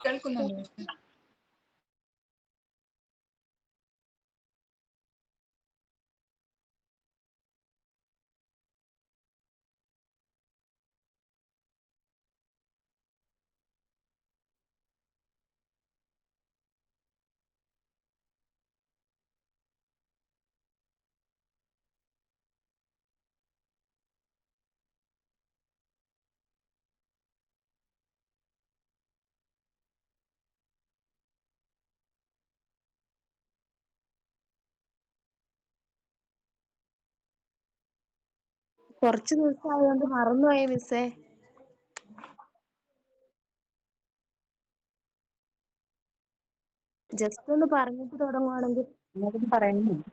കേൾക്കുന്നുണ്ട് മിസ്സേ. കുറച്ച് ദിവസമായോണ്ട് മറന്നുപോയി മിസ്സേ. ജസ്റ്റ് ഒന്ന് പറഞ്ഞിട്ട് തുടങ്ങുവാണെങ്കിൽ എല്ലാവരും പറയുന്നുണ്ട്.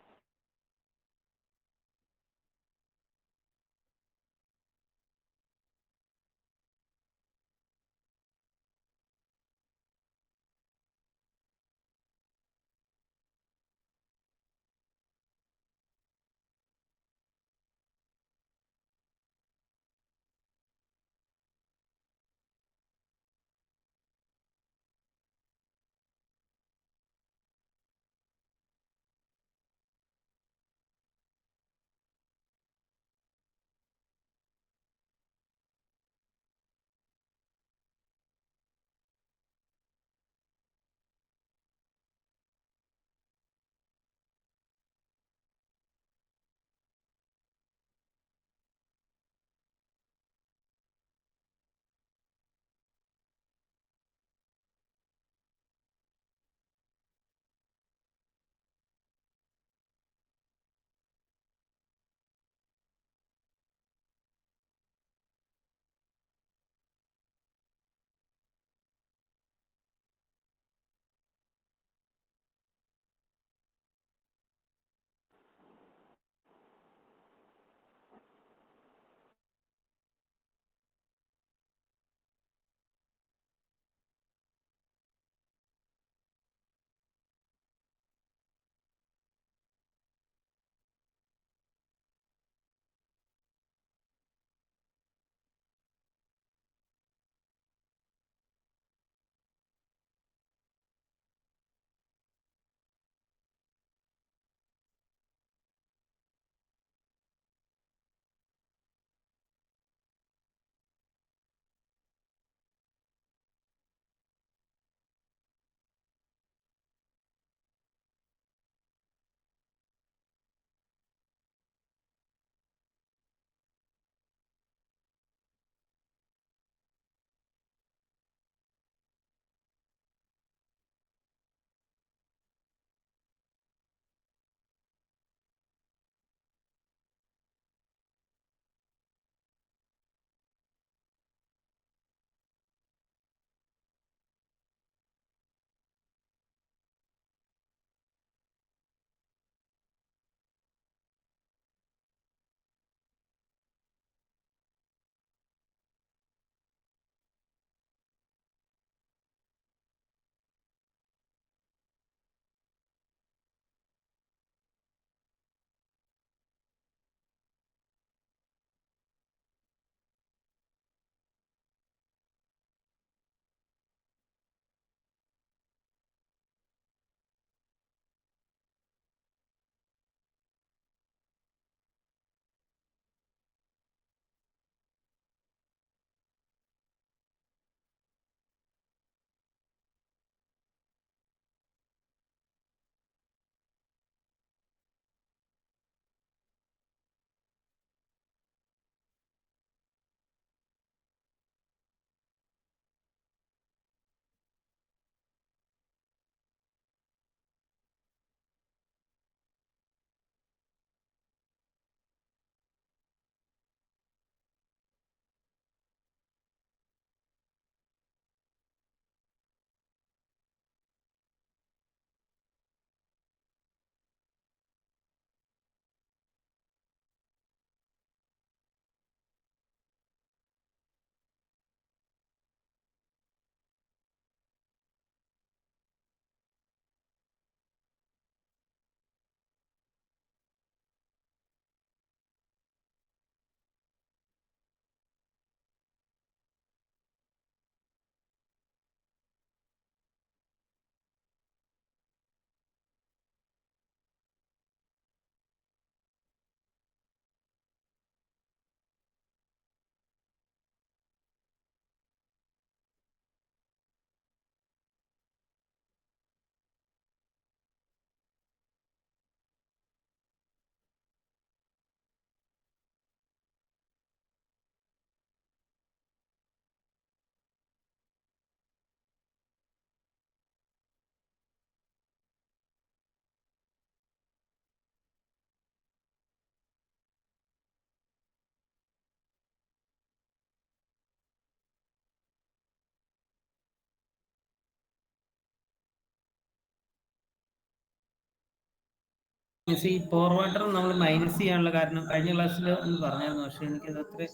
ഈ പോർ വാട്ടർ നമ്മൾ മൈനസ് ചെയ്യാനുള്ള കാരണം കഴിഞ്ഞ ക്ലാസ്സിൽ ഒന്ന് പറഞ്ഞായിരുന്നു, പക്ഷെ എനിക്കത് അത്ര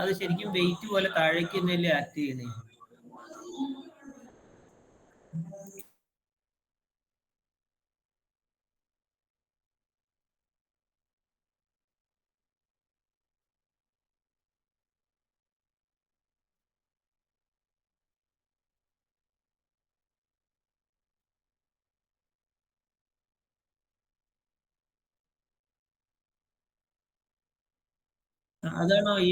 അത് ശരിക്കും വെയിറ്റ് പോലെ താഴേക്ക് തന്നെയല്ലേ ആക്ട് ചെയ്യണേ? അതാണോ ഈ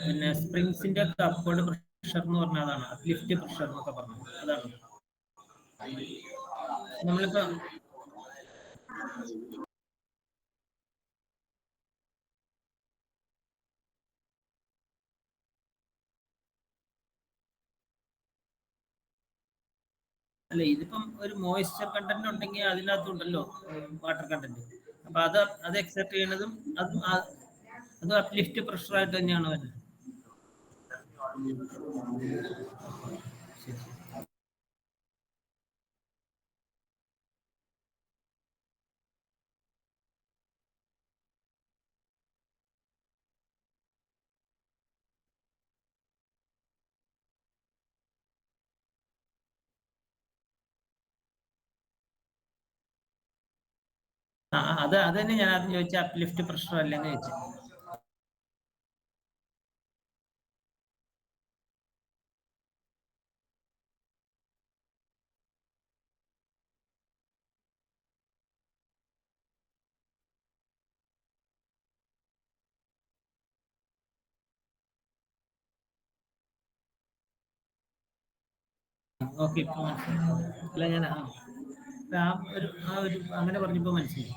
പിന്നെ സ്പ്രിങ്സിന്റെ ഒക്കെ അപ്വേർഡ് പ്രഷർ എന്ന് പറഞ്ഞ അതാണ് ലിഫ്റ്റ് പ്രഷർ എന്നൊക്കെ പറഞ്ഞത്? അതാണ് നമ്മളിപ്പോ അല്ല, ഇതിപ്പം ഒരു മോയ്സ്ചർ കണ്ടന്റ് ഉണ്ടെങ്കിൽ അതിനകത്തുണ്ടല്ലോ വാട്ടർ കണ്ടന്റ്. അപ്പൊ അത് എക്സെപ്റ്റ് ചെയ്യണതും അത് അപ്ലിഫ്റ്റ് പ്രഷർ ആയിട്ട് തന്നെയാണ് വരുന്നത്. അത് തന്നെ ഞാൻ ആദ്യം ചോദിച്ച അപ്ലിഫ്റ്റ് പ്രഷർ അല്ലെന്ന് ചോദിച്ചത്. ഓക്കെ, ഇപ്പൊ മനസ്സിലായി. അല്ല, ഞാൻ ആ ഒരു അങ്ങനെ പറഞ്ഞപ്പോ മനസ്സിലായി.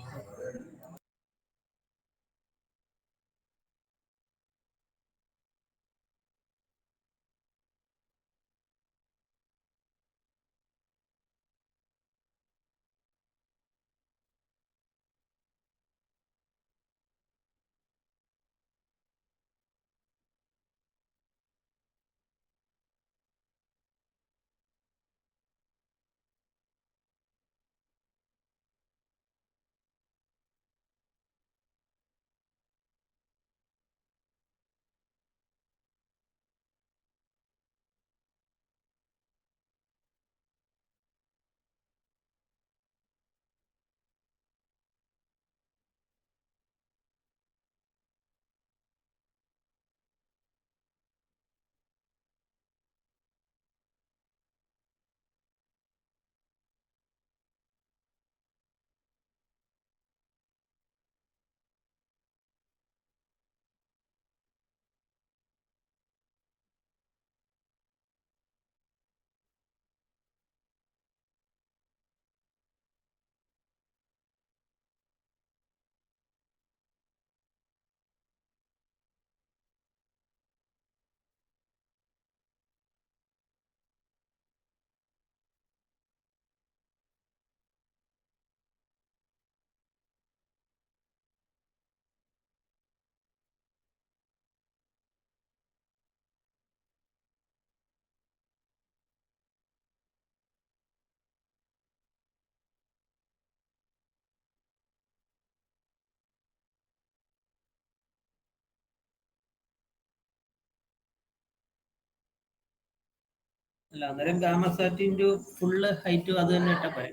അല്ല, അന്നേരം ഗാമസാറ്റിന്റെ ഫുള്ള് ഹൈറ്റ് അത് തന്നെ ഇട്ടാ പോരെ?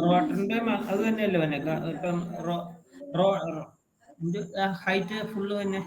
വാട്ടറിന്റെ അത് തന്നെയല്ലേ തന്നെ ഇപ്പം ഹൈറ്റ് ഫുള്ള് തന്നെ.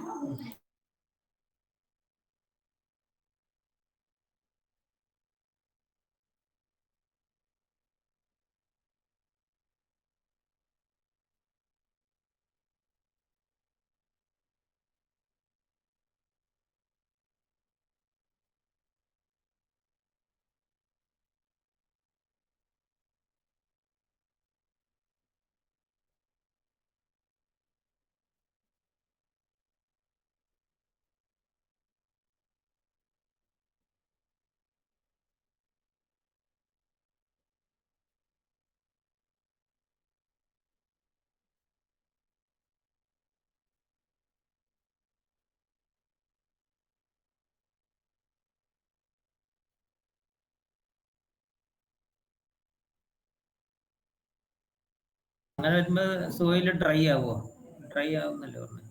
അങ്ങനെ വരുമ്പോ സോയിൽ ഡ്രൈ ആവുമോ? ഡ്രൈ ആവുന്നല്ലേ പറഞ്ഞു?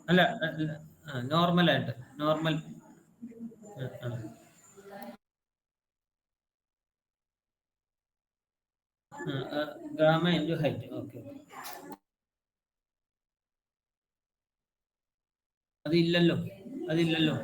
അല്ല അല്ല, നോർമലായിട്ട് normal. Gamma into height. Okay. അതില്ലല്ലോ. അതില്ലല്ലോ.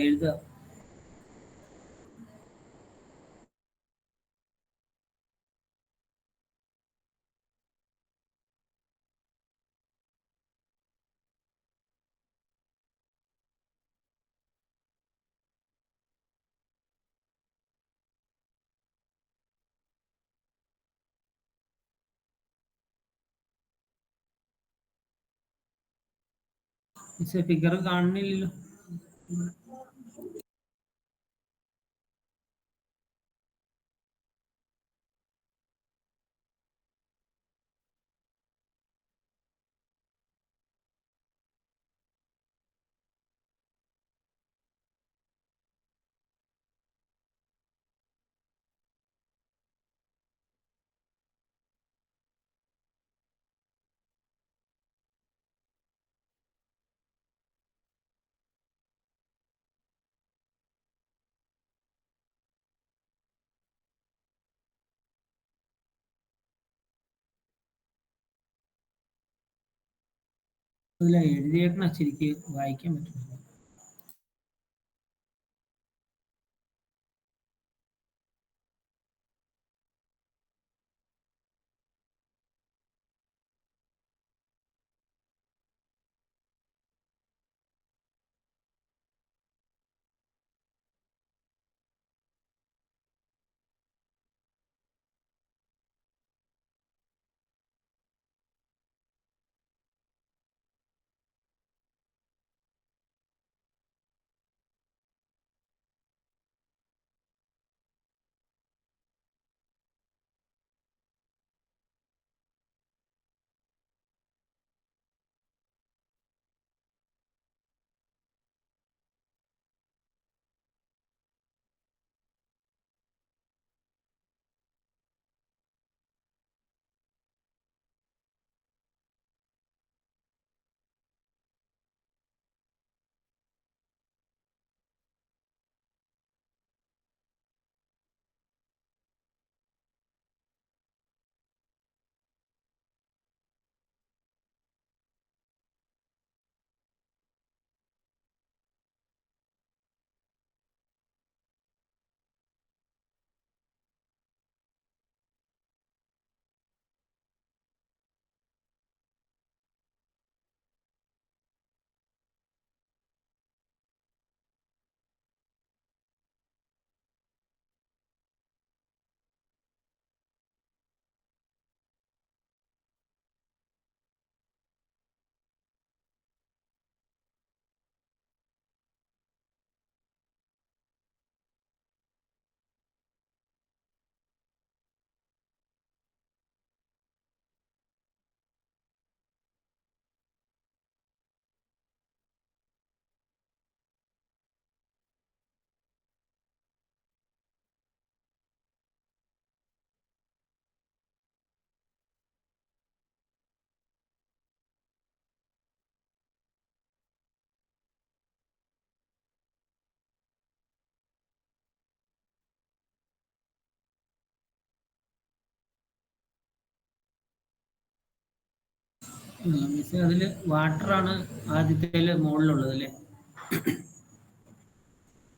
എഴുതുക. പക്ഷെ ഫിഗർ കാണുന്നില്ലല്ലോ. അതിൽ എഴുതിയേക്കണ ശരിക്ക് വായിക്കാൻ പറ്റുന്നില്ല. മിസ് അതിൽ വാട്ടറാണ് ആദ്യത്തെ മുകളിലുള്ളത് അല്ലേ?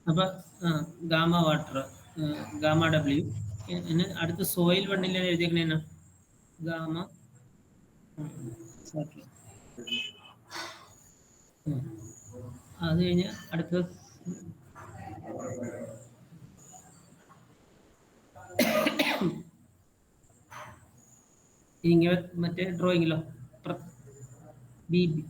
അപ്പൊ ഗാമ വാട്ടർ, ഗാമ ഡബ്ല്യു. പിന്നെ അടുത്ത് സോയിൽ വണ്ണില്ല എഴുതിയേക്കണേന ഗാമ. ഓക്കെ. അത് കഴിഞ്ഞ് അടുത്തത് ഇങ്ങനെ മറ്റേ ഡ്രോയിങ്ങിലോ ബി ബി.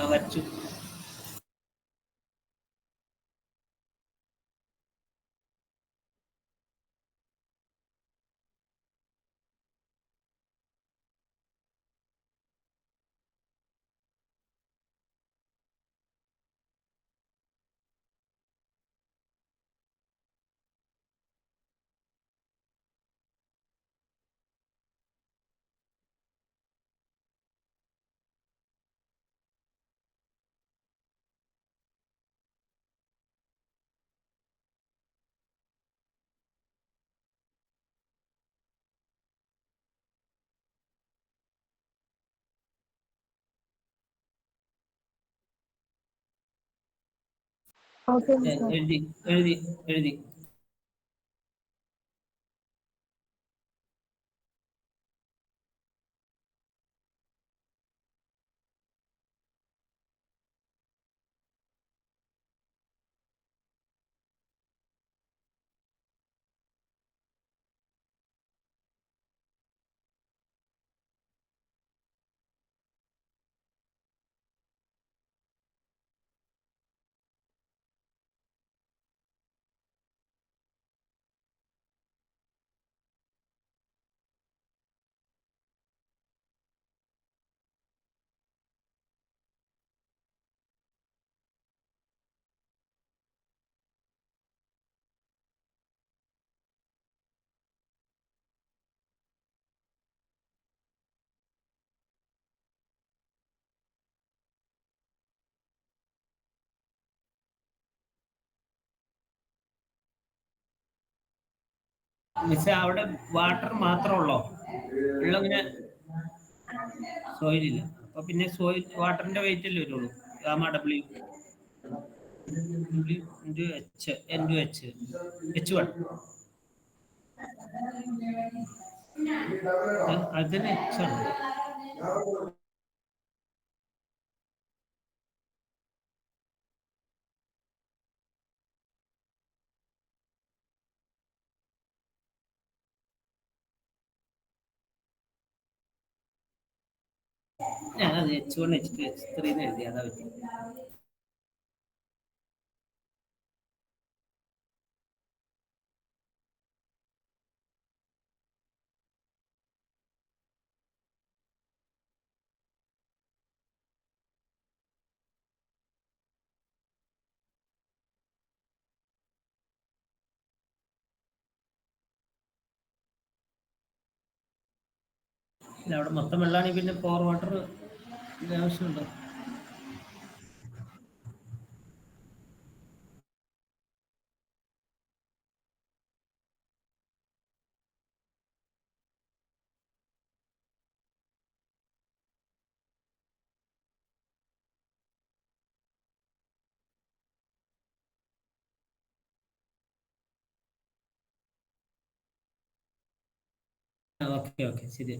വരച്ചു. Okay mister. എഴുതി എഴുതി എഴുതി. മിസ്സേ, അവിടെ വാട്ടർ മാത്രമുള്ളോ? വെള്ളമിങ്ങനെ സോയിലില്ല. അപ്പൊ പിന്നെ സോയിൽ വാട്ടറിന്റെ വെയിറ്റ് അല്ലേ വരുള്ളൂ. Gamma W W into H into H H1. അതിന് എച്ച് ആണ്. ഞാനത് H1 H2 H3 എന്ന് എഴുതി, അതാ പറ്റി. അവിടെ മൊത്തം വെള്ളമാണെങ്കിൽ പിന്നെ പോർ വാട്ടർ ആവശ്യമുണ്ടോ? ഓക്കെ ഓക്കെ, ശരി.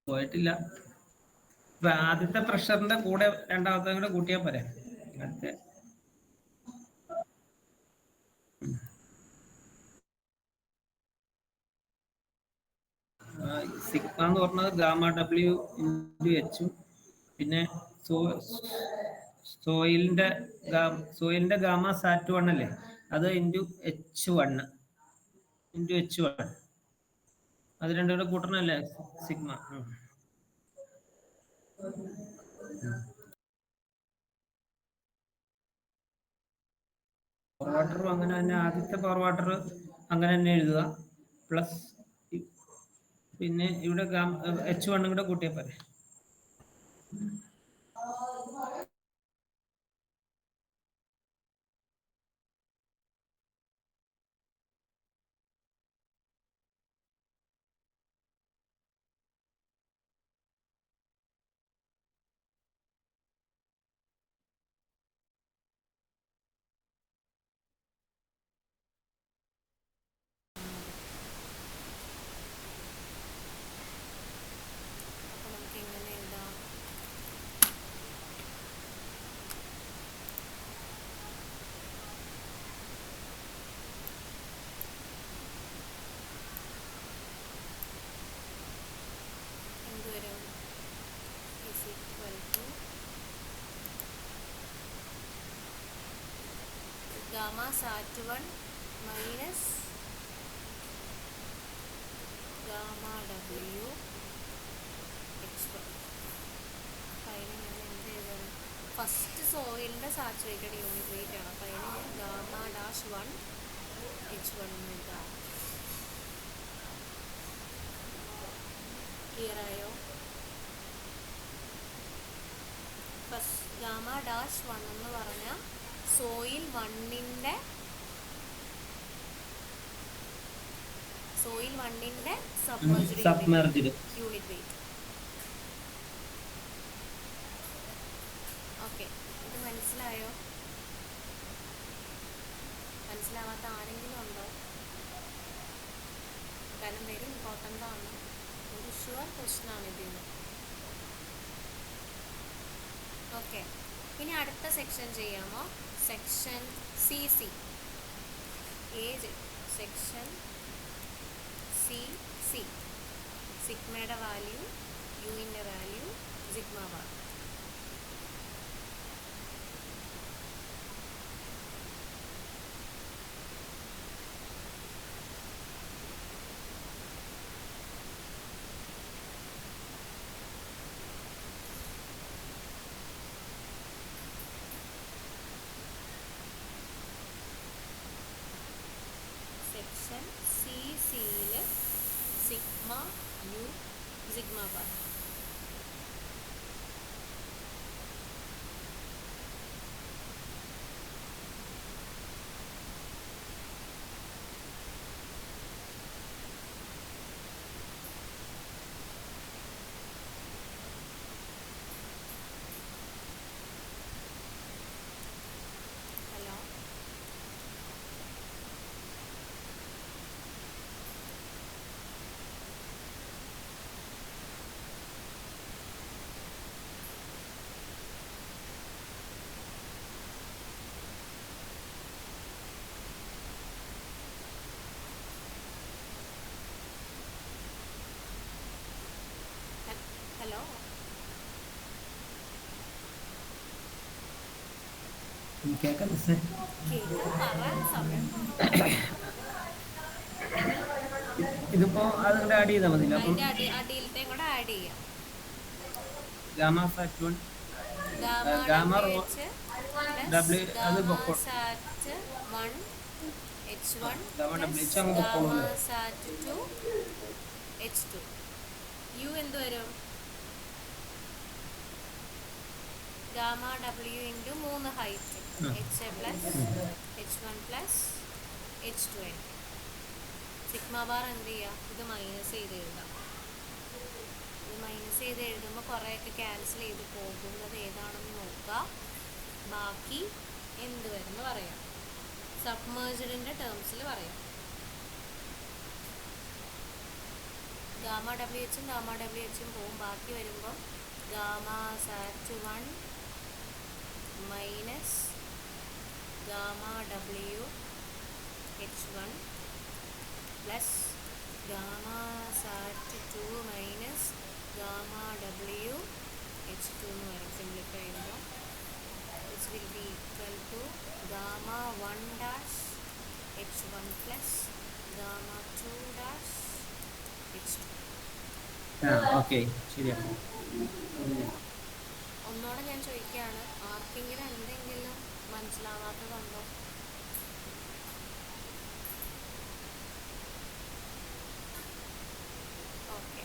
പോയിട്ടില്ല. ഇപ്പൊ ആദ്യത്തെ പ്രഷറിന്റെ കൂടെ രണ്ടാമത്തെ കൂടെ കൂട്ടിയാൽ പോരെ? അടുത്ത സിഗ്മ എന്ന് പറഞ്ഞത് ഗാമ ഡബ്ല്യു ഇൻറ്റു എച്ചും, പിന്നെ സോയിലിന്റെ സോയിലിന്റെ ഗാമ സാറ്റ് 1 അല്ലേ, അത് ഇൻറ്റു H1 ഇൻറ്റു H1. അത് രണ്ടും കൂടെ കൂട്ടണല്ലേ സിഗ്മ. വാട്ടറും അങ്ങനെ തന്നെ, ആദ്യത്തെ പവർ വാട്ടർ അങ്ങനെ തന്നെ എഴുതുക. പ്ലസ് പിന്നെ ഇവിടെ H1 കൂടെ കൂട്ടിയാൽ പോരെ. അപ്പോൾ നമുക്ക് എങ്ങനെ എഴുതാം? എന്തുവരും? is equal to gamma sat1 minus gamma w h1. അപ്പോൾ അതിന് ഞാൻ എന്ത് എഴുതണം? ഫസ്റ്റ് സോയിലിൻ്റെ സാച്ചുറേറ്റഡ് യൂണിറ്റ് വെയിറ്റ് ആണ്. അപ്പോൾ അതിന് ഗാമ ഡാഷ് 1 h1 എന്ന് എഴുതാം. ക്ലിയർ ആയോ? ഫസ്റ്റ് ഗാമ ഡാഷ് 1 എന്ന് പറഞ്ഞാൽ സോയിൽ 1ൻ്റെ സബ്മർജ്ഡ് യൂണിറ്റ് വെയിറ്റ്. ഓക്കെ, ഇത് മനസ്സിലായോ? മനസ്സിലാവാത്ത ആരെങ്കിലും ഉണ്ടോ? കാരണം വെരി ഇമ്പോർട്ടൻ്റ് ആണ്, ഒരു ഷുവർ ക്വസ്റ്റ്യൻ ആണ് ഇതിന്. ഓക്കെ, ഇനി അടുത്ത സെക്ഷൻ ചെയ്യാമോ? Section C C section C C സിഗ്മയുടെ വാല്യൂ, യുവിൻ്റെ value, sigma bar. Section C സിയിൽ sigma U, sigma bar. Hello, hello, കേൾക്കാം മിസ്സേ. കേൾക്കാൻ പറ, സമയം. ഇതിപ്പോ അതുകൊണ്ട് ആഡ് ചെയ്താൽ മതി. അപ്പം അതിൻ്റെ അടിയിലത്തെ കൂടെ ആഡ് ചെയ്യാം. ഗാമ സാറ്റ് 1 ഗാമ W അത് gamma sat 1 h1 gamma W H അങ്ങ് ഗാമ പൊക്കോളൂല്ലേ? സാറ്റ് 2 h2. യു എന്ത് വരും? Gamma w into 3 height h plus h1 plus h2 ആയിരിക്കും. സിഗ്മ ബാർ എന്ത് ചെയ്യുക? ഇത് മൈനസ് ചെയ്ത് എഴുതാം. ഇത് മൈനസ് ചെയ്ത് എഴുതുമ്പോൾ കുറേയൊക്കെ ക്യാൻസൽ ചെയ്ത് പോകുന്നത് ഏതാണെന്ന് നോക്കുക. ബാക്കി എന്ത് വരുമെന്ന് പറയാം. സബ്മേർജ്ഡിൻ്റെ ടേംസിൽ പറയാം. ഗാമ ഡബ്ല്യു എച്ചും ഗാമ ഡബ്ല്യു എച്ചും പോവും. ബാക്കി വരുമ്പം gamma sat 1 minus gamma W h1 plus gamma sat 2 minus gamma W h2 എന്ന് വരും. സിംപ്ലിഫൈ ചെയ്യുമ്പോൾ which will be equal to gamma 1 dash h1 plus gamma 2 dash h2. Okay, ശരിയാണ്. ഒന്നുകൂടെ ഞാൻ ചോദിക്കുകയാണ്, ആർക്കെങ്കിലും എന്തെങ്കിലും മനസ്സിലാവാത്തതുണ്ടോ? ഓക്കെ,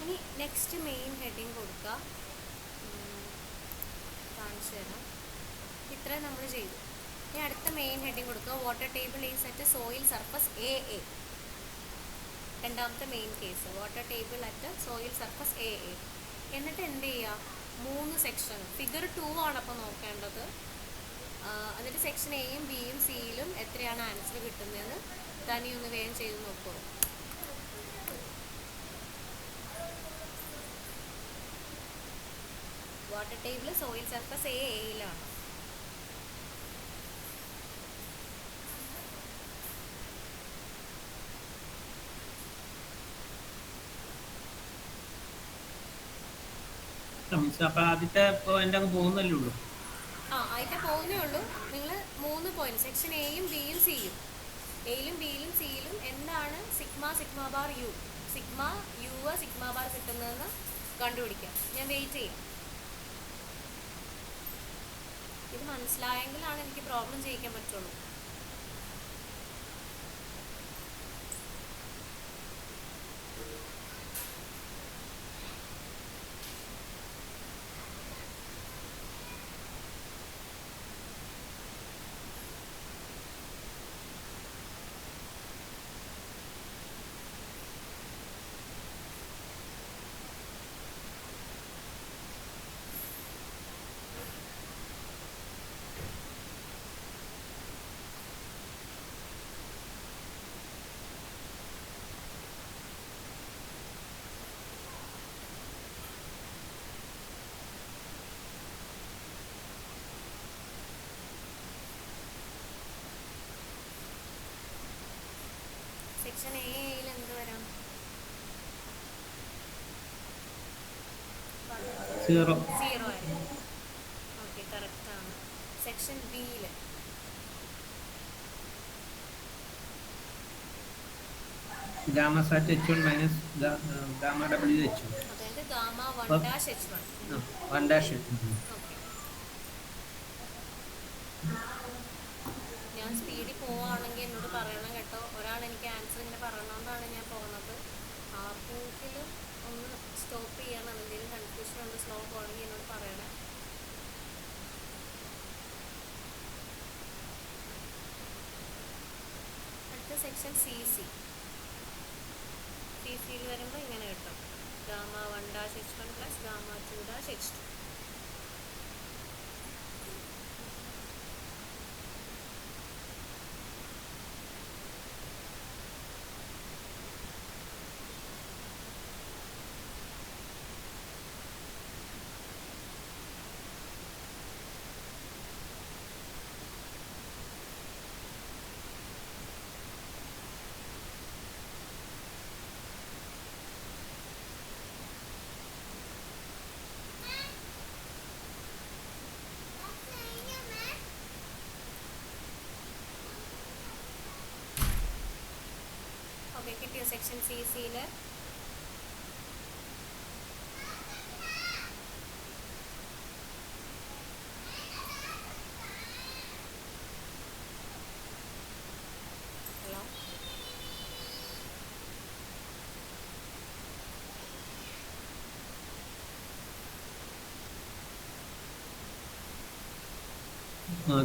ഇനി നെക്സ്റ്റ് മെയിൻ ഹെഡിങ് കൊടുക്കുക. കാണിച്ചു തരാം. ഇത്രയും നമ്മൾ ചെയ്തു. ഇനി അടുത്ത മെയിൻ ഹെഡിങ് കൊടുക്കുക. Water table is at soil surface A A. രണ്ടാമത്തെ main case, water table at soil surface A A. എന്നിട്ട് എന്ത് ചെയ്യുക, 3 സെക്ഷൻ, ഫിഗർ 2 ആണ് അപ്പോൾ നോക്കേണ്ടത്. എന്നിട്ട് സെക്ഷൻ എയും ബിയും സിയിലും എത്രയാണ് ആൻസർ കിട്ടുന്നതെന്ന് തനി ഒന്ന് വേഗം ചെയ്ത് നോക്കൂ. Water table soil surface A എയിലാണ്. അപ്പൊ ആദ്യത്തെ പോയിന്റ് അങ്ങ് പോകുന്നല്ലേ ഉള്ളൂ. ആദ്യത്തെ പോകുന്നേ ഉള്ളൂ. നിങ്ങൾ 3 പോയിന്റ്, സെക്ഷൻ എയും ബിയും സിയും, എയിലും ബിയിലും സിയിലും എന്താണ് sigma bar u, sigma U sigma bar കിട്ടുന്നതെന്ന് കണ്ടുപിടിക്കാം. ഞാൻ വെയിറ്റ് ചെയ്യാം. ഇത് മനസ്സിലായെങ്കിലാണ് എനിക്ക് പ്രോബ്ലം ചെയ്യിക്കാൻ പറ്റുള്ളൂ. സെക്ഷൻ എയിൽ എന്ത് വരാം? 0 ആയിരുന്നു. ഓക്കെ, കറക്റ്റാണ്. സെക്ഷൻ ബിയിൽ ഗാമ സാറ്റ് H1 minus gamma W H1, അതായത് ഗാമ 1 H1. 1 H1. ഓക്കെ, ഞാൻ സ്പീഡിൽ പോവുകയാണെങ്കിൽ എന്നോട് പറയണം കേട്ടോ. ഒരാൾ എനിക്ക് ആൻസർ ഇങ്ങനെ പറയണോണ്ടാണ് ഞാൻ പോകുന്നത്. ആർക്കെങ്കിലും ഒന്ന് സ്റ്റോപ്പ് ചെയ്യണം. എന്തെങ്കിലും കൺഫ്യൂഷൻ ഉണ്ട്, സ്ലോ പോകണമെങ്കിൽ എന്നോട് പറയണം. അടുത്ത സെക്ഷൻ സിയിൽ വരുമ്പോൾ ഇങ്ങനെ കിട്ടും, gamma 1 H1 plus gamma 2 H2. Okay, കിട്ടിയോ സെക്ഷൻ സിയിൽ? ഹലോ,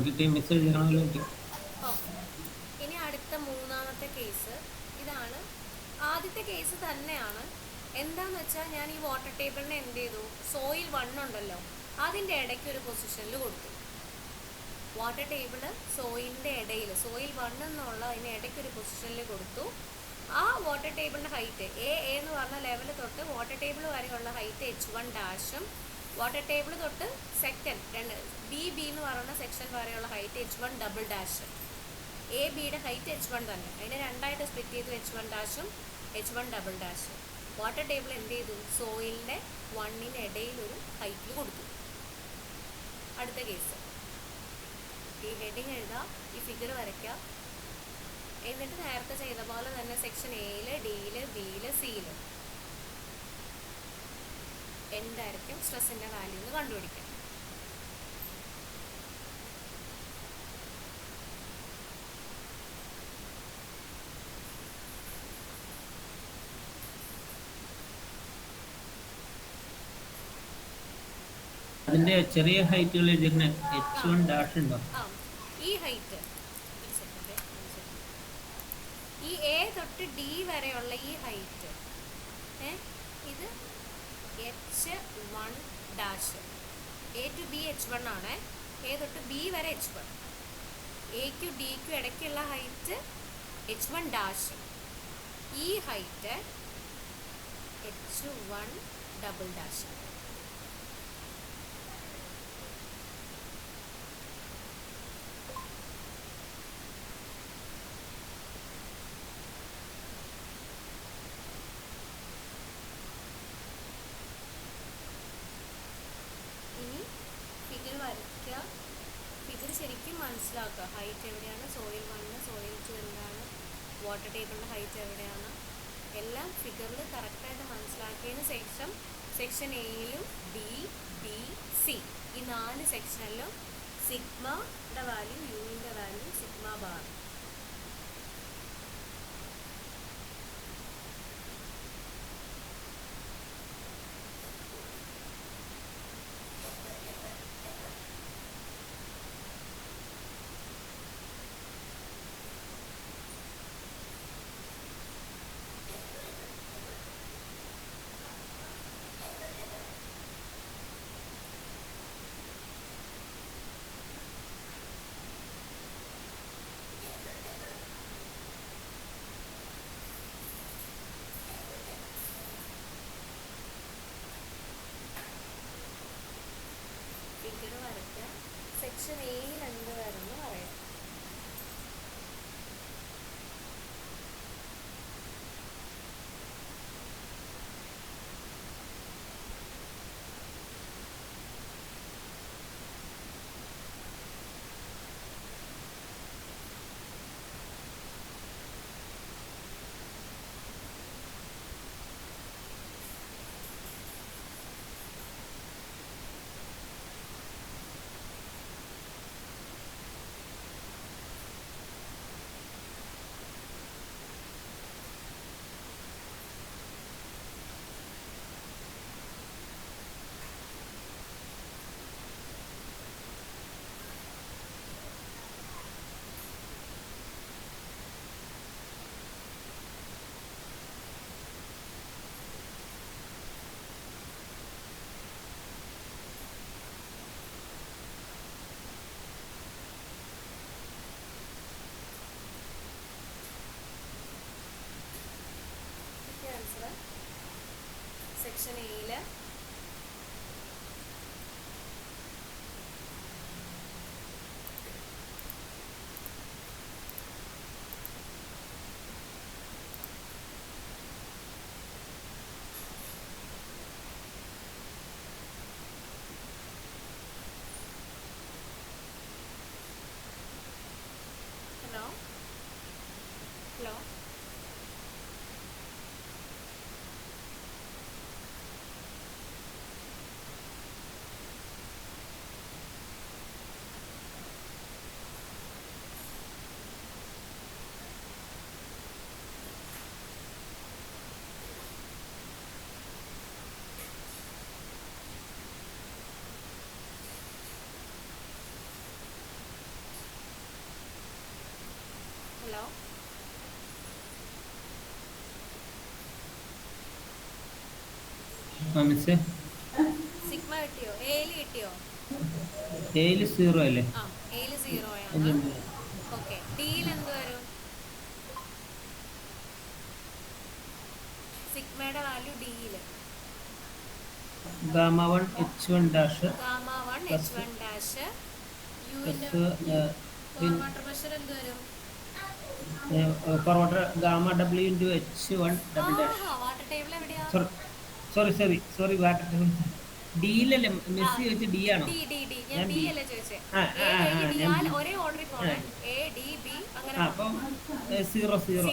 കിട്ടി, മെസ്സേജ് ചെയ്യണമല്ലോ. ഓക്കെ, ഇനി അടുത്ത മൂന്നാമത്തെ കേസ് ഇതാണ്. ആദ്യത്തെ കേസ് തന്നെയാണ്. എന്താണെന്ന് വെച്ചാൽ ഞാൻ ഈ വാട്ടർ ടേബിളിനെ എന്ത് ചെയ്തു, സോയിൽ 1 ഉണ്ടല്ലോ അതിൻ്റെ ഇടയ്ക്ക് ഒരു പൊസിഷനിൽ കൊടുത്തു. വാട്ടർ ടേബിള് സോയിലിൻ്റെ ഇടയിൽ, സോയിൽ 1 എന്നുള്ള അതിന് ഇടയ്ക്ക് ഒരു പൊസിഷനിൽ കൊടുത്തു. ആ വാട്ടർ ടേബിളിൻ്റെ ഹൈറ്റ് എ എന്ന് പറഞ്ഞ ലെവൽ തൊട്ട് വാട്ടർ ടേബിൾ വരെയുള്ള ഹൈറ്റ് H1 ഡാഷും വാട്ടർ ടേബിൾ തൊട്ട് സെക്കൻഡ് ബി എന്ന് പറയുന്ന സെക്ഷൻ വരെയുള്ള height H1 double dash. A ബിയുടെ ഹൈറ്റ് H1 തന്നെ, അതിനെ രണ്ടായിട്ട് സ്പ്ലിറ്റ് ചെയ്തു, H1 ഡാഷും H1 ഡബിൾ ഡാഷും. വാട്ടർ ടേബിൾ എന്ത് ചെയ്തു, സോയിലിൻ്റെ 1 ഇടയിൽ ഒരു ഹൈറ്റിൽ കൊടുത്തു. അടുത്ത കേസ്, ഈ ഹെഡിങ് എഴുതാം, ഈ ഫിഗർ വരയ്ക്കാം. എന്നിട്ട് നേരത്തെ ചെയ്ത പോലെ തന്നെ സെക്ഷൻ എയിൽ ഡിയിൽ ബിയിൽ സിയിൽ എന്തായിരിക്കും സ്ട്രെസ്സിൻ്റെ വാല്യൂ എന്ന് കണ്ടുപിടിക്കാം. അതിന്റെ ചെറിയ ഹൈറ്റുകൾ എഴുതിയിരുന്ന H1 ഡാഷ് ഉണ്ടോ? ഈ ഹൈറ്റ് ഈ എ തൊട്ട് ഡി വരെയുള്ള ഈ ഹൈറ്റ് ഇത് H1 dash. A to B H1 ആണ്. എ തൊട്ട് ബി വരെ H1. എക്കും ഡിക്കും ഇടയ്ക്കുള്ള ഹൈറ്റ് H1 ഡാഷ്. ഈ height H1 double dash. Figure ശരിക്കും മനസ്സിലാക്കുക. ഹൈറ്റ് എവിടെയാണ്, സോയിൽ 1 സോയിൽ 2 എന്താണ്, വാട്ടർ ടേബിളിൻ്റെ ഹൈറ്റ് എവിടെയാണ്, എല്ലാം ഫിഗറിൽ കറക്റ്റായിട്ട് മനസ്സിലാക്കിയതിന് ശേഷം സെക്ഷൻ എയിലും ബി ബി സി ഈ 4 സെക്ഷനിലും സിഗ്മയുടെ വാല്യൂ, യുവിൻ്റെ വാല്യൂ, സിഗ്മ ബാർ. ഫിഗർ വരയ്ക്കാം. സെക്ഷൻ എയിൽ എന്ത് വരുമെന്ന് പറയാം. സെക്ഷൻ എയിൽ ഹലോ ഹലോ മിസ്സേ സിഗ്മ കിട്ടിയോ? എയിൽ കിട്ടിയോ? എയിൽ 0 അല്ലേ? എയിൽ 0 ആണ്. ഓക്കെ, ഡിയിൽ എന്ത് വരും? സിഗ്മയുടെ വാല്യൂ ഡിയിൽ gamma 1 H1 dash. Gamma 1 H1 dash. യുവിൻ്റെ വാട്ടർ പ്രഷർ എന്ത് വരും? For water gamma W into H1 double dash. Water table എവിടെയാ? സോറി വാട്ടർ ടേബിൾ ഡിയിലല്ലേ മെസ്സി ചോദിച്ച ഡി ആണോ? ഞാൻ ഡി അല്ലേ ചോദിച്ചേ. ഒരേ ഓർഡറിൽ പോകണം. എ ഡി ബി അങ്ങനെ. അപ്പം 0 0 ആണ്.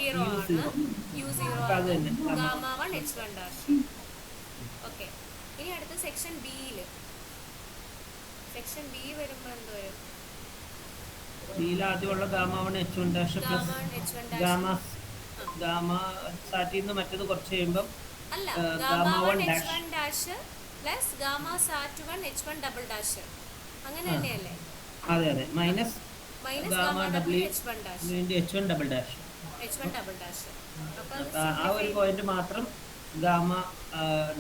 യു 0 ആണ്. Gamma 1 H1 dash. ഓക്കെ, ഇനി അടുത്ത സെക്ഷൻ ബിയിൽ വരുമ്പോൾ എന്ത് വരും? ബിയിൽ ആദ്യമുള്ള gamma 1 H1 dash gamma plus 1 H1 dash gamma gamma സാറ്റിൽ നിന്ന് മറ്റേത് കുറച്ച് കഴിയുമ്പം അല്ല, gamma gamma 1 1 dash H1 dash plus gamma sat 1 H1 double dash, അങ്ങനെ തന്നെയല്ലേ? അതെ minus gamma W H1 dash H1 double dash. അപ്പോൾ ആ ഒരു പോയിന്റ് മാത്രം ഗാമ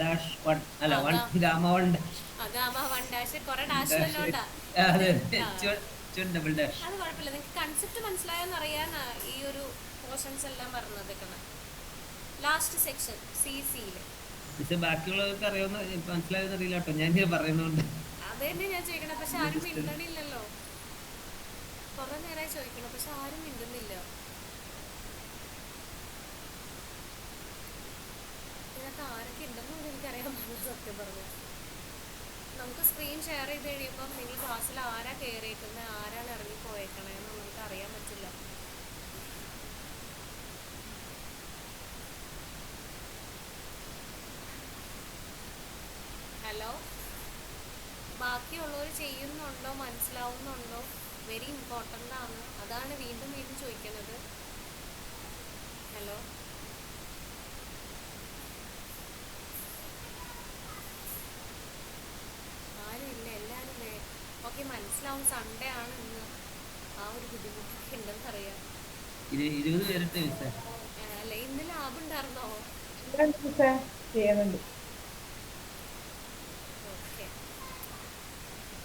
ഡാഷ് 1 അല്ല 1 ഗാമ 1 ഡാഷ്. ഗാമ 1 ഡാഷ് കുറെ ഡാഷ് വല്ലോണ്ടാ. അതെ H1 ഡബിൾ ഡാഷ്. അത് കുഴപ്പമില്ല, നിങ്ങൾക്ക് കൺസെപ്റ്റ് മനസ്സിലായെന്ന് അറിയാനാ ഈ ഒരു പോർഷൻസ് എല്ലാം പറഞ്ഞേക്കണം. ലാസ്റ്റ് സെക്ഷൻ CCയിൽ പക്ഷെ ബാക്കിയുള്ളവർക്ക് അറിയാവുന്ന മനസ്സിലായെന്ന് അറിയില്ല കേട്ടോ, ഞാൻ പറയുന്നുണ്ട്. അത് തന്നെ ഞാൻ ചോദിക്കണം, പക്ഷെ ആരും മിണ്ടണില്ലല്ലോ. കുറെ നേരമായി ചോദിക്കണം, പക്ഷെ ആരും മിണ്ടുന്നില്ല. ഇതിനകത്ത് ആരൊക്കെ ഉണ്ടെന്നും എനിക്കറിയാൻ പറ്റില്ല സത്യം പറഞ്ഞു. നമുക്ക് സ്ക്രീൻ ഷെയർ ചെയ്ത് കഴിയുമ്പം നിങ്ങൾ ക്ലാസ്സിൽ ആരാ കയറിയേക്കുന്നത്, ആരാണ് ഇറങ്ങി പോയേക്കണേന്ന് നമുക്ക് അറിയാൻ പറ്റില്ല. ഹലോ, ബാക്കിയുള്ളവർ ചെയ്യുന്നുണ്ടോ, മനസ്സിലാവുന്നുണ്ടോ? വെരി ഇമ്പോർട്ടൻ്റ് ആണ്, അതാണ് വീണ്ടും വീണ്ടും ചോദിക്കുന്നത്. ഹലോ, ആരും ഇല്ല, എല്ലാവരും ഓക്കെ മനസ്സിലാവും. സൺഡേ ആണ് ഇന്ന്, ആ ഒരു ബുദ്ധിമുട്ടൊക്കെ ഉണ്ടെന്നറിയാം. 20 പേരിട്ട് അല്ല, ഇന്ന് ലാബ് ഉണ്ടായിരുന്നോ? ചെയ്യുന്നുണ്ട്. ഓക്കെ,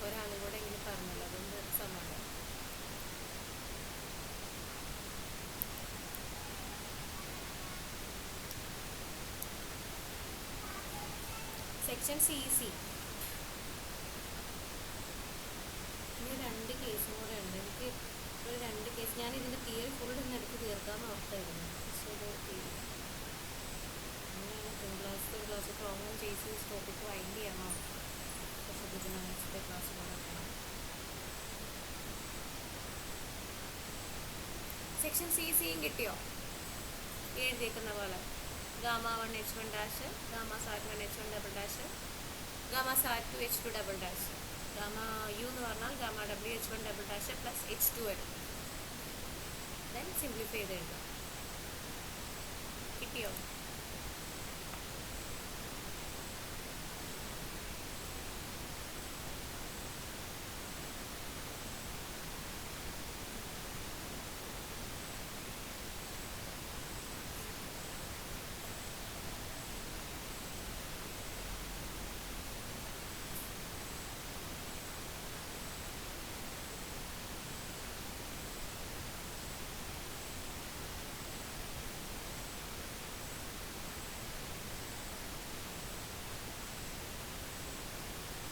ഒരാളും കൂടെ ഇങ്ങനെ പറഞ്ഞല്ലോ, അതുകൊണ്ട് സമാധാനം. സെക്ഷൻ CC ഇനി 2 കേസും കൂടെ ഉണ്ട്. എനിക്ക് ഒരു 2 കേസ്, ഞാൻ ഇതിൻ്റെ തിയറി ഫുൾ ഇന്ന് എടുത്ത് തീർക്കാമെന്ന് ഓർത്തായിരുന്നു, പക്ഷേ ഇത് തീരും. അങ്ങനെയാണ് തിങ്കളാഴ്ചത്തെ പ്രോബ്ലം ചെയ്ത് ടോപ്പിക്ക് വൈൻഡ് ചെയ്യണം. പക്ഷേ ബുധനാഴ്ചത്തെ ക്ലാസ് കൂടെ. സെക്ഷൻ CCയും കിട്ടിയോ? എഴുതിയേക്കുന്ന പോലെ gamma 1 H1 dash, gamma sat 1 H1 double dash, gamma sat 2 H2 double dash, gamma U എന്ന് പറഞ്ഞാൽ gamma W H1 double dash plus H2 വരും. ദെൻ സിംപ്ലിഫൈ ചെയ്ത് എഴുതാം. കിട്ടിയോ?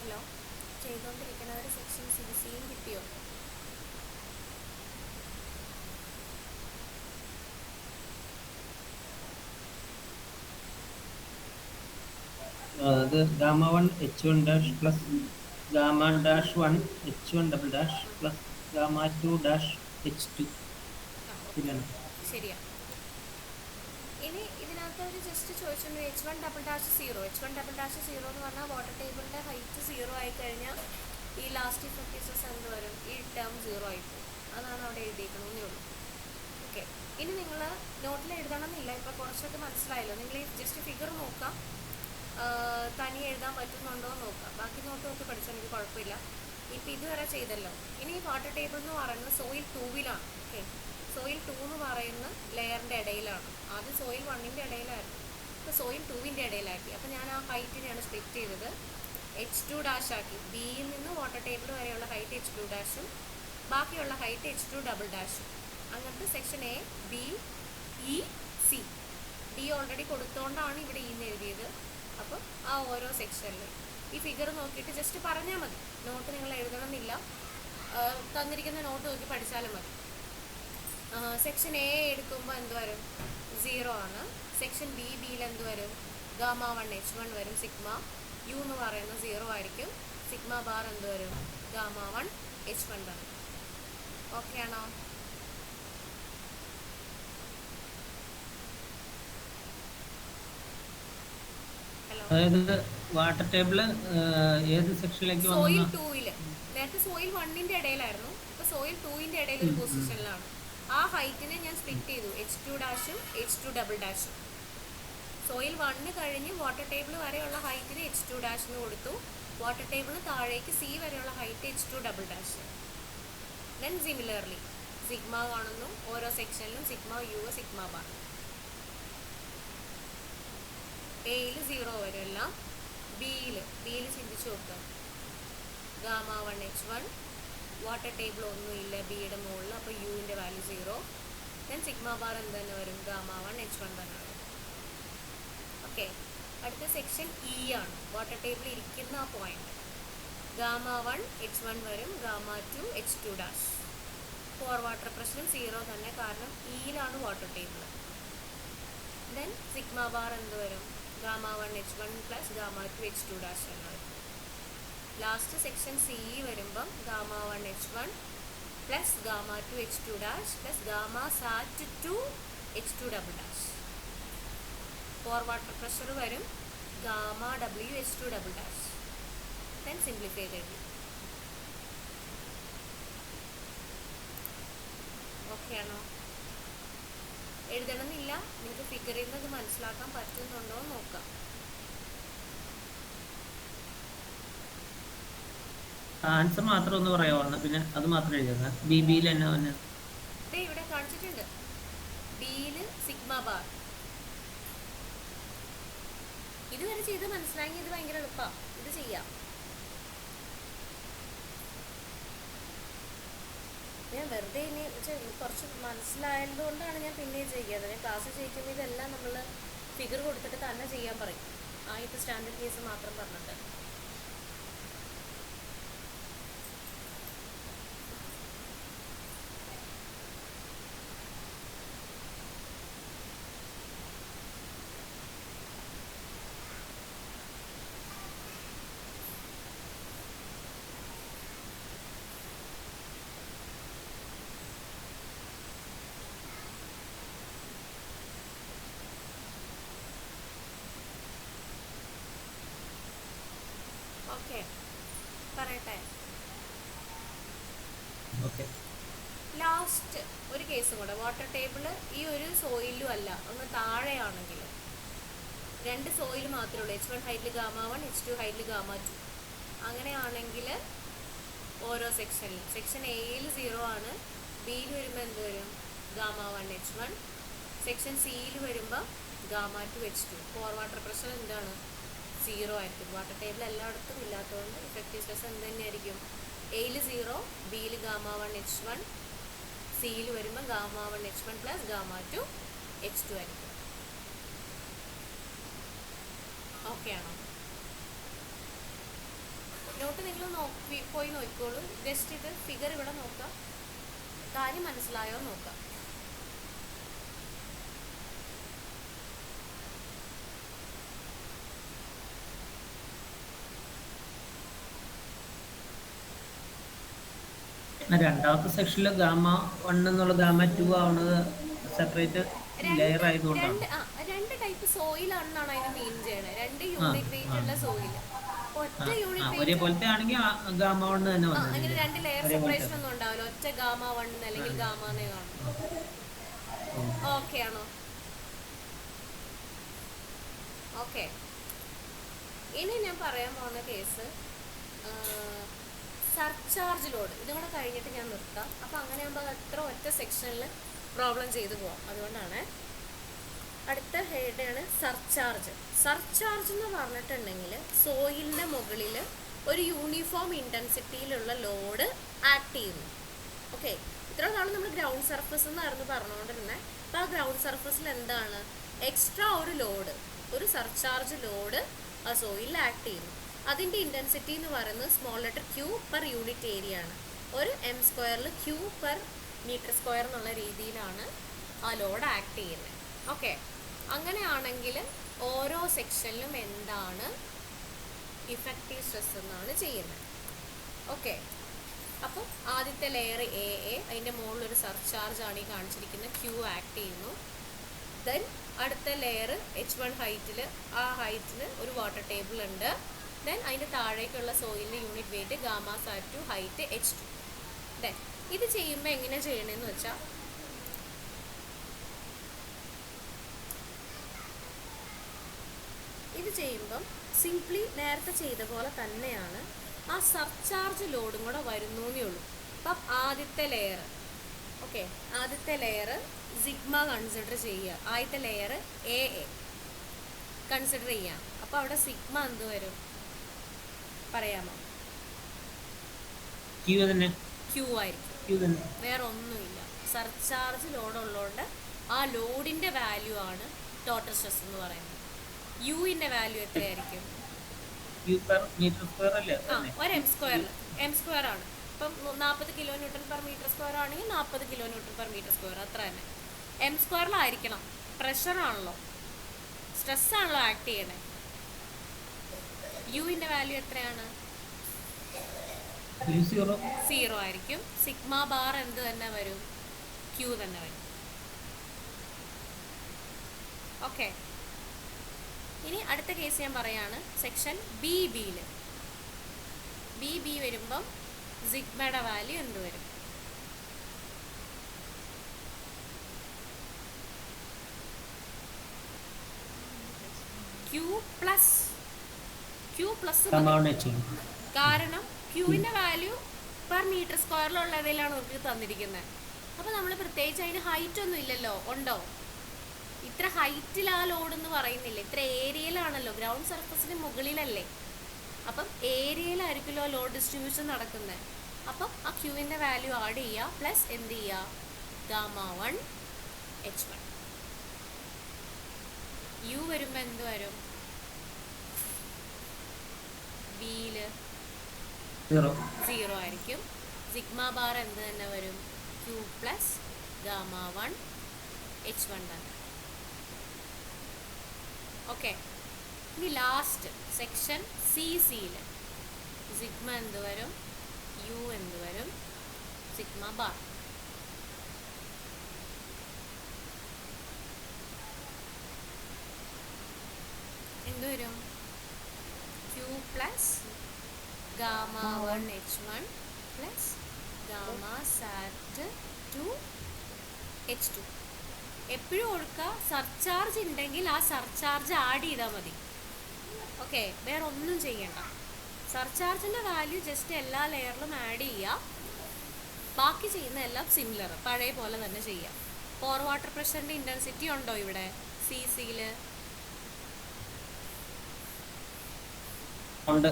ഹലോ, ചെയ്തുകൊണ്ടിരിക്കുന്നവർ സെക്ഷൻ CCയും കിട്ടിയോ? അത് gamma 1 H1 dash plus gamma dash 1 H1 double dash plus gamma 2 dash H2 ശരിയാ. ഇനി ഇതിനകത്ത് ഒരു ജസ്റ്റ് ചോദിച്ചിട്ടുണ്ട് H1 double dash 0. H1 double dash 0 എന്ന് പറഞ്ഞാൽ വാട്ടർ ടേബിളിൻ്റെ ഹൈറ്റ് 0 ആയിക്കഴിഞ്ഞാൽ ഈ ലാസ്റ്റ് ഇഫക്റ്റീസസ് എന്ത് വരും? ഈ ടേം 0 ആയിപ്പോകും. അതാണ് അവിടെ എഴുതിയിരിക്കണമെന്നേ ഉള്ളൂ. ഓക്കെ, ഇനി നിങ്ങൾ നോട്ടിൽ എഴുതണമെന്നില്ല, ഇപ്പോൾ കുറച്ചൊക്കെ മനസ്സിലായല്ലോ. നിങ്ങൾ ഈ ജസ്റ്റ് ഫിഗർ നോക്കാം, തനിയെ എഴുതാൻ പറ്റുന്നുണ്ടോ എന്ന് നോക്കാം. ബാക്കി നോട്ട് നോക്കി പഠിച്ചാൽ എനിക്ക് കുഴപ്പമില്ല. ഇപ്പം ഇതുവരെ ചെയ്തല്ലോ. ഇനി ഈ വാട്ടർ ടേബിൾ എന്ന് പറയുന്നത് സോയിൽ 2-ലാണ്. ഓക്കെ, സോയിൽ 2 എന്ന് പറയുന്ന ലെയറിൻ്റെ ഇടയിലാണ്. ആദ്യം സോയിൽ 1ൻ്റെ ഇടയിലായിരുന്നു, ഇപ്പോൾ സോയിൽ 2ൻ്റെ ഇടയിലാക്കി. അപ്പോൾ ഞാൻ ആ ഹൈറ്റിനെയാണ് സ്പ്ലിറ്റ് ചെയ്തത്, H2 ഡാഷ് ആക്കി. ബിയിൽ നിന്ന് വാട്ടർ ടേബിൾ വരെയുള്ള ഹൈറ്റ് H2 ഡാഷും ബാക്കിയുള്ള ഹൈറ്റ് H2 ഡബിൾ ഡാഷും. അങ്ങനത്തെ section A, B, E, C. D already കൊടുത്തോണ്ടാണ് ഇവിടെ ഇന്ന് എഴുതിയത്. അപ്പം ആ ഓരോ സെക്ഷനിൽ ഈ ഫിഗർ നോക്കിയിട്ട് ജസ്റ്റ് പറഞ്ഞാൽ മതി. നോട്ട് നിങ്ങൾ എഴുതണമെന്നില്ല, തന്നിരിക്കുന്ന നോട്ട് നോക്കി പഠിച്ചാലും മതി. സെക്ഷൻ A എടുക്കുമ്പോൾ എന്ത് വരും? 0 ആണ്. സെക്ഷൻ ബിയിൽ എന്ത് വരും? ഗാമ 1 H1 വരും. സിഗ്മ U എന്ന് പറയുന്നത് 0 ആയിരിക്കും. സിഗ്മ ബാർ എന്ത് വരും? ഗാമ 1 H1 വരും. ഓക്കെ ആണോ? ഹലോ, അതായത് വാട്ടർ ടേബിള് ഏത് സെക്ഷനിലേക്ക് സോയിൽ വന്നു? 2-ല് നേരത്തെ സോയിൽ 1-ന്റെ ഇടയിലായിരുന്നു, ഇപ്പൊ സോയിൽ 2-ന്റെ ഇടയിൽ ഒരു പൊസിഷനിലാണ്. ആ ഹൈറ്റിനെ ഞാൻ സ്പ്ലിറ്റ് ചെയ്തു, H2 H2 ഡബിൾ ഡാഷും. സോയിൽ 1 കഴിഞ്ഞ് വാട്ടർ ടേബിൾ വരെയുള്ള ഹൈറ്റിന് H2 എന്ന് കൊടുത്തു. വാട്ടർ ടേബിളിന് താഴേക്ക് C വരെയുള്ള height H2 double dash. Then similarly sigma കാണുന്നു, ഓരോ സെക്ഷനിലും സിഗ്മ യു സിഗ്മ ബാർ. എയിൽ 0 വരും എല്ലാം. ബിയിൽ ചിന്തിച്ച് നോക്കാം. ഗാമ 1 H1, വാട്ടർ ടേബിൾ ഒന്നുമില്ല ബിയുടെ മുകളിൽ, അപ്പോൾ യുവിൻ്റെ വാല്യൂ 0. ദെൻ സിഗ്മ ബാർ എന്ത് തന്നെ വരും? ഗാമ 1 H1 തന്നെ വരും. ഓക്കെ, അടുത്ത സെക്ഷൻ ഇ ആണ്, വാട്ടർ ടേബിൾ ഇരിക്കുന്ന ആ പോയിന്റ്. ഗാമ 1 H1 വരും, gamma 2 H2 dash. For water പ്രഷറും 0 തന്നെ, കാരണം ഇയിലാണ് water table. Then sigma bar എന്ത് വരും? Gamma 1 H1 plus gamma 2 H2 dash എന്ന് വരും. ലാസ്റ്റ് സെക്ഷൻ സി വരുമ്പം gamma 1 H1 plus gamma 2 H2 dash plus gamma sat 2 H2 double dash. For water pressure വരും, gamma W H2 double dash. Then simplify ചെയ്ത് okay ആണോ? എഴുതണമെന്നില്ല, നിങ്ങൾക്ക് figure ചെയ്യുന്നത് മനസ്സിലാക്കാൻ പറ്റുന്നുണ്ടോ എന്ന് നോക്കാം. ആൻസർ മാത്രം ഒന്ന് പറയാമോ? പിന്നെ അത് മാത്രം എഴുതുക. ബിയിൽ എന്നാ തന്നെ ഇവിടെ കാണിച്ചിട്ടുണ്ട്. ബിയിൽ സിഗ്മ ബാർ. ഇതുവരെ ചെയ്ത് മനസ്സിലാക്കി, ഇത് ഭയങ്കര എളുപ്പമാണ്, ഇത് ചെയ്യാം. ഞാൻ വെറുതെ ഇനി കുറച്ച് മനസ്സിലായതുകൊണ്ടാണ് ഞാൻ പിന്നെ ചെയ്യുന്നത്. ഞാൻ ക്ലാസ് ചെയ്യിക്കുമ്പോൾ ഇതെല്ലാം നമ്മൾ ഫിഗർ കൊടുത്തിട്ട് തന്നെ ചെയ്യാൻ പറയും. ആദ്യത്തെ സ്റ്റാൻഡേർഡ് കേസ് മാത്രം പറഞ്ഞിട്ട്. ഓക്കെ, പറയട്ടെ. ലാസ്റ്റ് ഒരു കേസും കൂടെ. വാട്ടർ ടേബിൾ ഈ ഒരു സോയിലും അല്ല, ഒന്ന് താഴെയാണെങ്കിൽ രണ്ട് സോയിൽ മാത്രമേ ഉള്ളൂ. H1 ഹൈറ്റിൽ ഗാമ 1, H2 ഹൈറ്റിൽ ഗാമ 2. അങ്ങനെയാണെങ്കിൽ ഓരോ സെക്ഷനിലും സെക്ഷൻ എയിൽ 0 ആണ്, ബിയിൽ വരുമ്പോൾ എന്ത് വരും? Gamma 1 H1. സെക്ഷൻ സിയിൽ വരുമ്പോൾ gamma 2 H2. Four water pressure എന്താണ്? 0 ആയിരിക്കും. വാട്ടർ ടേബിൾ എല്ലായിടത്തും ഇല്ലാത്തതുകൊണ്ട് ഇഫക്റ്റീവ് സ്ട്രെസ് എന്ത് തന്നെയായിരിക്കും? എയിൽ 0, ബിയിൽ ഗാമ 1 H1, സിയിൽ വരുമ്പോൾ gamma 1 H1 plus gamma 2 H2 ആയിരിക്കും. ഓക്കെ ആണോ? നോട്ട് നിങ്ങൾ പോയി നോക്കിക്കോളൂ. ജസ്റ്റ് ഇത് ഫിഗർ ഇവിടെ നോക്കാം, കാര്യം മനസ്സിലായോ നോക്കാം. രണ്ടാമത്തെ സെക്ഷനിൽ ഗാമ 1 എന്നുള്ള ഗാമ 2 ആവുന്നത് സെപ്പറേറ്റ് ലെയർ ആയതുകൊണ്ടാണ്. രണ്ട് ടൈപ്പ് സോയിൽ ആണെന്നാണ് അതിന് മീൻ ചെയ്യണത്. രണ്ട് യൂണിറ്റ് വെയിറ്റ് ഉള്ള സോയിൽ. ഒറ്റ യൂണിറ്റ് ഒരേപോലത്തെ ആണെങ്കിൽ ഗാമ 1 തന്നെ വന്നു. അങ്ങനെ രണ്ട് ലെയർ സെപ്പറേഷൻ ഒന്നും ഉണ്ടാവില്ല. ഒറ്റ ഗാമ 1 അല്ലെങ്കിൽ ഗാമ എന്നേ കാണും. ഓക്കെ ആണോ? ഓക്കെ, ഇനി ഞാൻ പറയാൻ പോകുന്ന കേസ് സർചാർജ് ലോഡ്. ഇതും കൂടെ കഴിഞ്ഞിട്ട് ഞാൻ നിർത്താം. അപ്പോൾ അങ്ങനെ ആകുമ്പോൾ അത്ര ഒറ്റ സെക്ഷനിൽ പ്രോബ്ലം ചെയ്തു പോവാം. അതുകൊണ്ടാണ് അടുത്ത ഹെഡാണ് സർചാർജ്. സർചാർജ് എന്ന് പറഞ്ഞിട്ടുണ്ടെങ്കിൽ സോയിലിൻ്റെ മുകളിൽ ഒരു യൂണിഫോം ഇൻറ്റൻസിറ്റിയിലുള്ള ലോഡ് ആക്ട് ചെയ്യുന്നു. ഓക്കെ, ഇത്ര നാളും നമ്മൾ ഗ്രൗണ്ട് സർഫസ് എന്നായിരുന്നു പറഞ്ഞുകൊണ്ടിരുന്നത്. അപ്പോൾ ആ ഗ്രൗണ്ട് സർഫസിൽ എന്താണ്? എക്സ്ട്രാ ഒരു ലോഡ്, ഒരു സർചാർജ് ലോഡ് ആ സോയിലിൽ ആക്ട് ചെയ്യുന്നു. അതിൻ്റെ ഇൻറ്റൻസിറ്റി എന്ന് പറയുന്നത് small letter Q per unit area ആണ്. ഒരു m² Q per metre square എന്നുള്ള രീതിയിലാണ് ആ ലോഡ് ആക്ട് ചെയ്യുന്നത്. ഓക്കെ, അങ്ങനെയാണെങ്കിൽ ഓരോ സെക്ഷനിലും എന്താണ് ഇഫക്റ്റീവ് സ്ട്രെസ് എന്നാണ് ചെയ്യുന്നത്. ഓക്കെ, അപ്പോൾ ആദ്യത്തെ ലെയർ AA, അതിൻ്റെ മുകളിലൊരു സർചാർജ് ആണ് ഈ കാണിച്ചിരിക്കുന്നത്, Q ആക്ട് ചെയ്യുന്നു. ദെൻ അടുത്ത ലെയർ H1 ഹൈറ്റിൽ, ആ ഹൈറ്റിന് ഒരു വാട്ടർ ടേബിൾ ഉണ്ട്. ദെൻ അതിൻ്റെ താഴേക്കുള്ള സോയിലിൻ്റെ unit weight gamma sat two height H2. Then ഇത് ചെയ്യുമ്പോൾ എങ്ങനെ ചെയ്യണമെന്ന് വെച്ചാൽ, ഇത് ചെയ്യുമ്പം സിംപ്ലി നേരത്തെ ചെയ്ത പോലെ തന്നെയാണ്. ആ സർചാർജ് ലോഡും കൂടെ വരുന്നേ ഉള്ളൂ. അപ്പം ആദ്യത്തെ ലെയർ, ഓക്കെ, ആദ്യത്തെ ലെയർ സിഗ്മ കൺസിഡർ ചെയ്യുക. ആദ്യത്തെ ലെയർ എ കൺസിഡർ ചെയ്യാം. അപ്പോൾ അവിടെ സിഗ്മ എന്ത് വരും പറയാമോ? ക്യൂ തന്നെ, ക്യൂ ആയിരിക്കും, ക്യൂ തന്നെ. വേറെ ഒന്നുമില്ല. സർചാർജ് ലോഡ് ഉള്ളതുകൊണ്ട് ആ ലോഡിൻ്റെ വാല്യൂ ആണ് ടോട്ടൽ സ്ട്രെസ് എന്ന് പറയുന്നത്. യുവിൻ്റെ വാല്യൂ എത്രയായിരിക്കും? ക്യൂ പെർ മീറ്റർ സ്ക്വയർ അല്ലേ? ഒരു എം സ്ക്വയർ ആണ്. ഇപ്പം 40 kilo newton per metre square ആണെങ്കിൽ 40 kilo newton per metre square, അത്ര തന്നെ. എം സ്ക്വയറിലായിരിക്കണം. പ്രഷറാണല്ലോ, സ്ട്രെസ് ആണല്ലോ ആക്ട് ചെയ്യണേ. യുവിൻ്റെ വാല്യൂ എത്രയാണ്? 0 ആയിരിക്കും. സിഗ്മ ബാർ എന്ത് തന്നെ വരും? ക്യൂ തന്നെ വരും. ഓക്കെ, ഇനി അടുത്ത കേസ് ഞാൻ പറയാണ്. സെക്ഷൻ ബിയിൽ ബി വരുമ്പം സിഗ്മയുടെ വാല്യൂ എന്ത് വരും? ക്യൂ പ്ലസ് കാരണം ക്യൂവിൻ്റെ വാല്യൂ പെർ മീറ്റർ സ്ക്വയറിലുള്ളതിലാണ് അവർക്ക് തന്നിരിക്കുന്നത്. അപ്പോൾ നമ്മൾ പ്രത്യേകിച്ച് അതിന് ഹൈറ്റ് ഒന്നും ഇല്ലല്ലോ, ഉണ്ടോ? ഇത്ര ഹൈറ്റിൽ ആ ലോഡ് എന്ന് പറയുന്നില്ല, ഇത്ര ഏരിയയിലാണല്ലോ, ഗ്രൗണ്ട് സർഫസിന് മുകളിലല്ലേ. അപ്പം ഏരിയയിലായിരിക്കുമല്ലോ ആ ലോഡ് ഡിസ്ട്രിബ്യൂഷൻ നടക്കുന്നത്. അപ്പം ആ ക്യൂവിൻ്റെ വാല്യൂ ആഡ് ചെയ്യുക, പ്ലസ് എന്ത് ചെയ്യുക? γ1 H1. യു വരുമ്പോൾ എന്ത് വരും? ബിയിൽ 0 ആയിരിക്കും. സിഗ്മ ബാർ എന്ത് തന്നെ വരും? ക്യൂ പ്ലസ് γ1 H1 തന്നെ. ഓക്കെ, ഇനി ലാസ്റ്റ് സെക്ഷൻ സിയിൽ സിഗ്മ എന്ത് വരും? യു എന്ത് വരും? Sigma bar. എന്ത് വരും? Q plus γ1 H1 plus gamma sat two H2. എപ്പോഴും ഓർക്കുക, സർചാർജ് ഉണ്ടെങ്കിൽ ആ സർചാർജ് ആഡ് ചെയ്താൽ മതി. ഓക്കെ, വേറെ ഒന്നും ചെയ്യണ്ട. സർചാർജിൻ്റെ വാല്യൂ ജസ്റ്റ് എല്ലാ ലെയറിലും ആഡ് ചെയ്യുക. ബാക്കി ചെയ്യുന്ന എല്ലാം സിമിലർ, പഴയ പോലെ തന്നെ ചെയ്യാം. പോർ വാട്ടർ പ്രഷറിൻ്റെ ഇൻറ്റൻസിറ്റി ഉണ്ടോ ഇവിടെ സിയിൽ? ഉണ്ട്.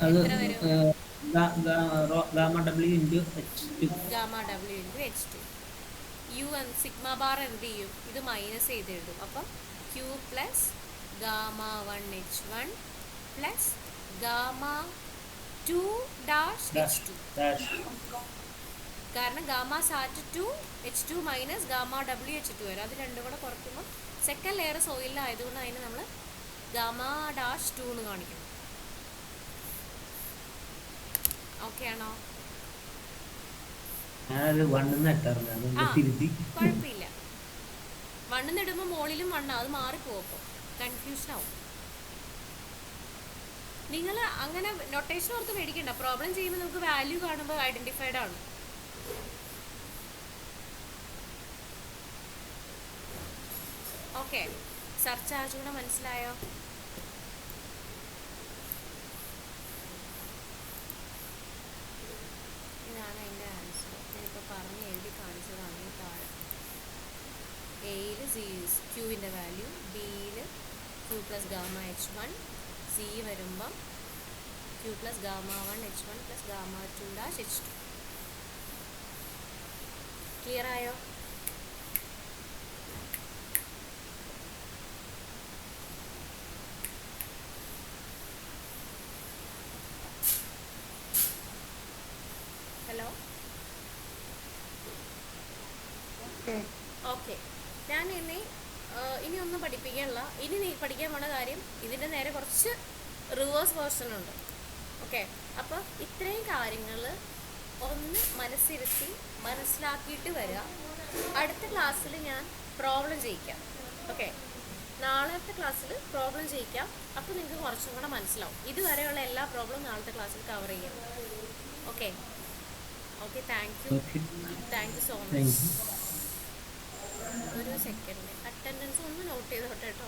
എത്ര വരും? Gamma W into H2. U sigma bar എന്ത് ചെയ്യും? ഇത് മൈനസ് ചെയ്ത് എഴുതും. അപ്പം Q plus γ1 H1 plus γ2 H2. കാരണം gamma sat 2 H2 minus gamma W H2 വരും. അത് രണ്ടും കൂടെ കുറയ്ക്കുമ്പോൾ സെക്കൻഡ് ലെയർ സോയിലായതുകൊണ്ട് അതിന് നമ്മൾ γ-2 എന്ന് കാണിക്കണം. ഓക്കെ ആണോ? കുഴപ്പമില്ല. 1 ഇടുമ്പോൾ മുകളിലും 1, അത് മാറിപ്പോകും, അപ്പോൾ കൺഫ്യൂഷൻ ആവും. നിങ്ങൾ അങ്ങനെ നൊട്ടേഷൻ ഓർത്ത് മേടിക്കണ്ട. പ്രോബ്ലം ചെയ്യുമ്പോൾ നമുക്ക് വാല്യൂ കാണുമ്പോൾ ഐഡന്റിഫൈഡ് ആണ്. ഓക്കെ, സർചാർജ് കൂടെ മനസ്സിലായോ? ഇതാണ് അതിൻ്റെ ആൻസർ. ഞാനിപ്പോൾ പറഞ്ഞ് എഴുതി കാണിച്ചതാണ്. ഈ താഴെ എയിൽ ക്യൂവിൻ്റെ വാല്യൂ, ബിയിൽ Q plus gamma H1, C വരുമ്പം Q plus γ1 H1 plus γ2 H2. Clear ആയോ? Hello, okay. ഞാൻ ഇനി ഒന്നും പഠിപ്പിക്കാനുള്ള, ഇനി നീ പഠിക്കാൻ പോണ കാര്യം ഇതിൻ്റെ നേരെ കുറച്ച് റിവേഴ്സ് വേർഷൻ ഉണ്ട്. ഓക്കെ, അപ്പോൾ ഇത്രയും കാര്യങ്ങൾ ഒന്ന് മനസ്സിരുത്തി മനസ്സിലാക്കിയിട്ട് വരിക. അടുത്ത ക്ലാസ്സിൽ ഞാൻ പ്രോബ്ലം ചെയ്യിക്കാം. ഓക്കെ, നാളത്തെ ക്ലാസ്സിൽ പ്രോബ്ലം ചെയ്യിക്കാം. അപ്പോൾ നിങ്ങൾക്ക് കുറച്ചും കൂടെ മനസ്സിലാവും. ഇതുവരെയുള്ള എല്ലാ പ്രോബ്ലവും നാളത്തെ ക്ലാസ്സിൽ കവർ ചെയ്യാം. Okay okay, thank you so thank much. You. ഒരു സെക്കൻഡ്, അറ്റൻഡൻസ് ഒന്ന് നോട്ട് ചെയ്തോട്ടെ കേട്ടോ.